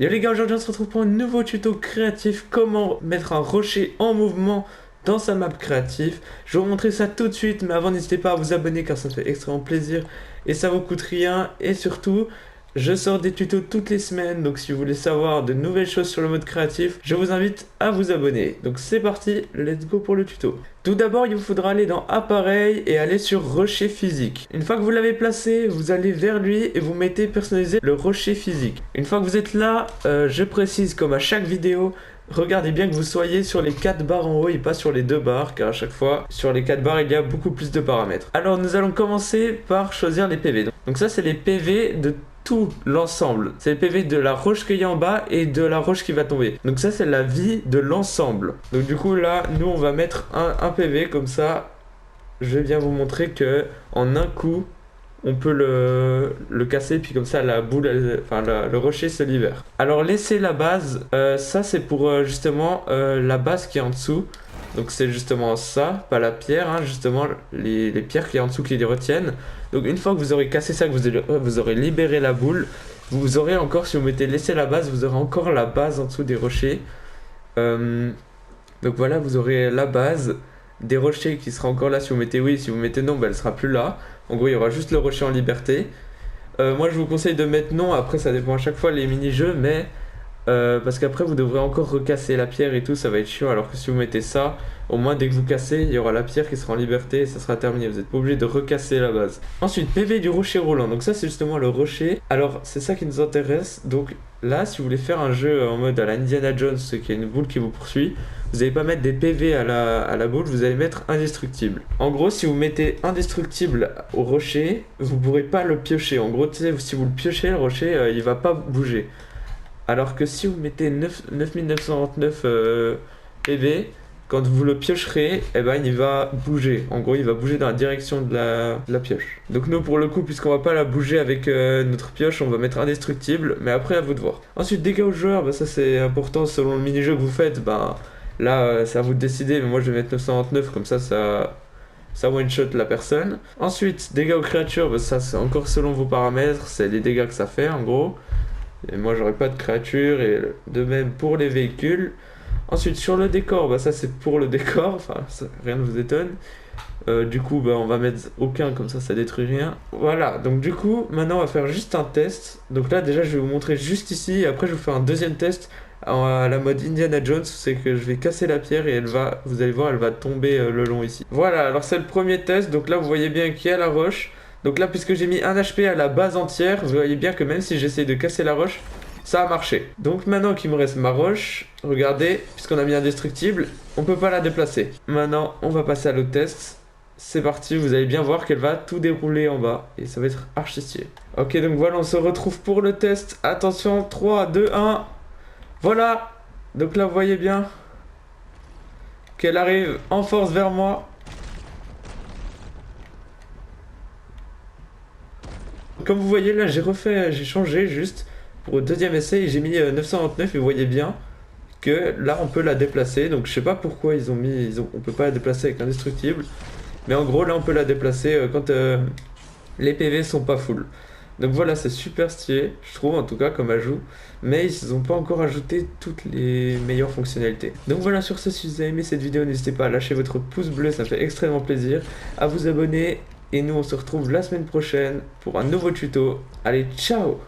Yo les gars, aujourd'hui on se retrouve pour un nouveau tuto créatif, comment mettre un rocher en mouvement dans sa map créative. Je vais vous montrer ça tout de suite, mais avant n'hésitez pas à vous abonner car ça me fait extrêmement plaisir et ça vous coûte rien. Et surtout, je sors des tutos toutes les semaines, donc si vous voulez savoir de nouvelles choses sur le mode créatif, je vous invite à vous abonner. Donc c'est parti, let's go pour le tuto. Tout d'abord, il vous faudra aller dans appareil et aller sur rocher physique. Une fois que vous l'avez placé, vous allez vers lui et vous mettez personnaliser le rocher physique. Une fois que vous êtes là, je précise comme à chaque vidéo, regardez bien que vous soyez sur les 4 barres en haut et pas sur les 2 barres, car à chaque fois, sur les 4 barres, il y a beaucoup plus de paramètres. Alors nous allons commencer par choisir les PV. Donc ça, c'est les PV de tout l'ensemble. C'est le PV de la roche qu'il y a en bas et de la roche qui va tomber. Donc ça, c'est la vie de l'ensemble. Donc du coup, là, nous, on va mettre un PV comme ça. Je vais bien vous montrer que en un coup, on peut le casser, puis comme ça la boule, le rocher se libère. Alors laissez la base, ça c'est pour justement la base qui est en dessous. Donc c'est justement ça, pas la pierre, hein, justement les pierres qui est en dessous qui les retiennent. Donc une fois que vous aurez cassé ça, que vous aurez libéré la boule, vous aurez encore, si vous mettez laisser la base, vous aurez encore la base en dessous des rochers. Donc voilà, vous aurez la base des rochers qui sera encore là si vous mettez oui, si vous mettez non, elle sera plus là. En gros, il y aura juste le rocher en liberté. Moi, je vous conseille de mettre non. Après, ça dépend à chaque fois les mini-jeux, mais parce qu'après, vous devrez encore recasser la pierre et tout, ça va être chiant. Alors que si vous mettez ça, au moins dès que vous cassez, il y aura la pierre qui sera en liberté et ça sera terminé. Vous n'êtes pas obligé de recasser la base. Ensuite, PV du rocher roulant. Donc ça, c'est justement le rocher. Alors, c'est ça qui nous intéresse. Donc là, si vous voulez faire un jeu en mode à la Indiana Jones, ce qui est une boule qui vous poursuit, vous n'allez pas mettre des PV à la boule, vous allez mettre indestructible. En gros, si vous mettez indestructible au rocher, vous ne pourrez pas le piocher. En gros, si vous le piochez, le rocher, il va pas bouger. Alors que si vous mettez 9999 PV, quand vous le piocherez, eh ben, il va bouger. En gros, il va bouger dans la direction de la pioche. Donc nous, pour le coup, puisqu'on va pas la bouger avec notre pioche, on va mettre indestructible, mais après, à vous de voir. Ensuite, dégâts aux joueurs, bah, ça c'est important selon le mini-jeu que vous faites. Bah, là, c'est à vous de décider, mais moi je vais mettre 929, comme ça one-shot la personne. Ensuite, dégâts aux créatures, bah, ça c'est encore selon vos paramètres, c'est les dégâts que ça fait en gros. Et moi j'aurais pas de créatures, et de même pour les véhicules. Ensuite, sur le décor, bah, ça c'est pour le décor, enfin ça, rien ne vous étonne. Du coup, bah, on va mettre aucun, comme ça détruit rien. Voilà, donc du coup, maintenant on va faire juste un test. Donc là, déjà, je vais vous montrer juste ici. Et après, je vous fais un deuxième test à la mode Indiana Jones. C'est que je vais casser la pierre et vous allez voir, elle va tomber le long ici. Voilà, alors c'est le premier test. Donc là, vous voyez bien qu'il y a la roche. Donc là, puisque j'ai mis 1 HP à la base entière, vous voyez bien que même si j'essaye de casser la roche, ça a marché. Donc maintenant qu'il me reste ma roche, regardez, puisqu'on a mis indestructible, on peut pas la déplacer. Maintenant, on va passer à l'autre test. C'est parti, vous allez bien voir qu'elle va tout dérouler en bas et ça va être archi stylé. Ok, donc voilà, on se retrouve pour le test. Attention, 3, 2, 1. Voilà. Donc là, vous voyez bien qu'elle arrive en force vers moi. Comme vous voyez là, j'ai changé juste pour le deuxième essai et j'ai mis 929 et vous voyez bien que là on peut la déplacer. Donc je sais pas pourquoi on peut pas la déplacer avec l'indestructible. Mais en gros là on peut la déplacer quand les PV sont pas full. Donc voilà, c'est super stylé, je trouve en tout cas comme ajout. Mais ils n'ont pas encore ajouté toutes les meilleures fonctionnalités. Donc voilà, sur ce, si vous avez aimé cette vidéo, n'hésitez pas à lâcher votre pouce bleu, ça me fait extrêmement plaisir. À vous abonner. Et nous on se retrouve la semaine prochaine pour un nouveau tuto. Allez, ciao!